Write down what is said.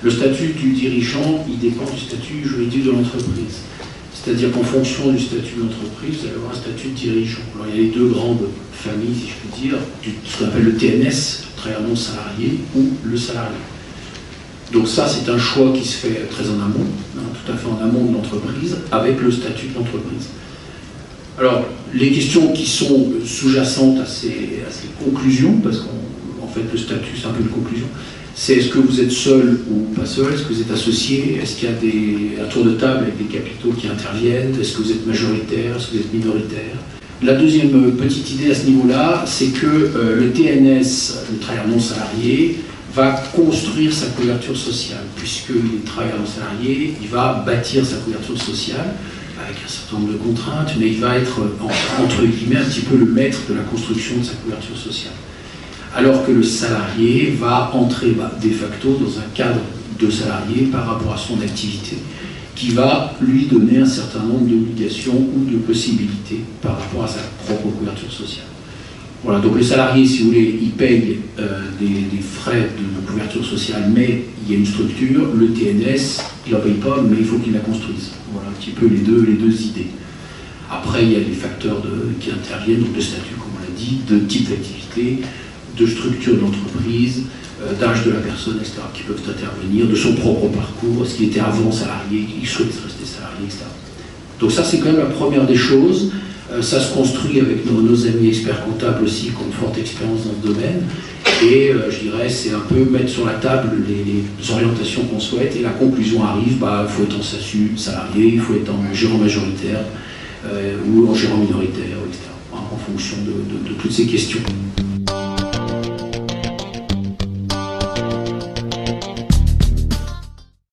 Le statut du dirigeant, il dépend du statut juridique de l'entreprise. C'est-à-dire qu'en fonction du statut de l'entreprise, vous allez avoir un statut de dirigeant. Alors, il y a les deux grandes familles, si je puis dire, ce qu'on appelle le TNS, le travailleur non salarié, ou le salarié. Donc ça, c'est un choix qui se fait très en amont, tout à fait en amont de l'entreprise, avec le statut de l'entreprise. Alors, les questions qui sont sous-jacentes à ces conclusions, parce qu'en fait, le statut, c'est un peu une conclusion, c'est est-ce que vous êtes seul ou pas seul, est-ce que vous êtes associé, est-ce qu'il y a un tour de table avec des capitaux qui interviennent, est-ce que vous êtes majoritaire, est-ce que vous êtes minoritaire. La deuxième petite idée à ce niveau-là, c'est que le TNS, le travailleur non salarié, va construire sa couverture sociale, puisqu'il est travailleur non salarié, il va bâtir sa couverture sociale avec un certain nombre de contraintes, mais il va être, entre guillemets, un petit peu le maître de la construction de sa couverture sociale. Alors que le salarié va entrer de facto dans un cadre de salarié par rapport à son activité, qui va lui donner un certain nombre d'obligations ou de possibilités par rapport à sa propre couverture sociale. Voilà, donc le salarié, si vous voulez, il paye des frais de couverture sociale, mais il y a une structure. Le TNS, il n'en paye pas, mais il faut qu'il la construise. Voilà un petit peu les deux idées. Après, il y a des facteurs qui interviennent, donc de statut, comme on l'a dit, de type d'activité, de structure de l'entreprise, d'âge de la personne, etc., qui peuvent intervenir, de son propre parcours, est-ce qu'il était avant salarié, il souhaite rester salarié, etc. Donc ça, c'est quand même la première des choses. Ça se construit avec nos amis experts comptables aussi, qui ont une forte expérience dans ce domaine. Et je dirais, c'est un peu mettre sur la table les orientations qu'on souhaite. Et la conclusion arrive, il faut être en SASU salarié, il faut être en gérant majoritaire ou en gérant minoritaire, etc. En fonction de toutes ces questions.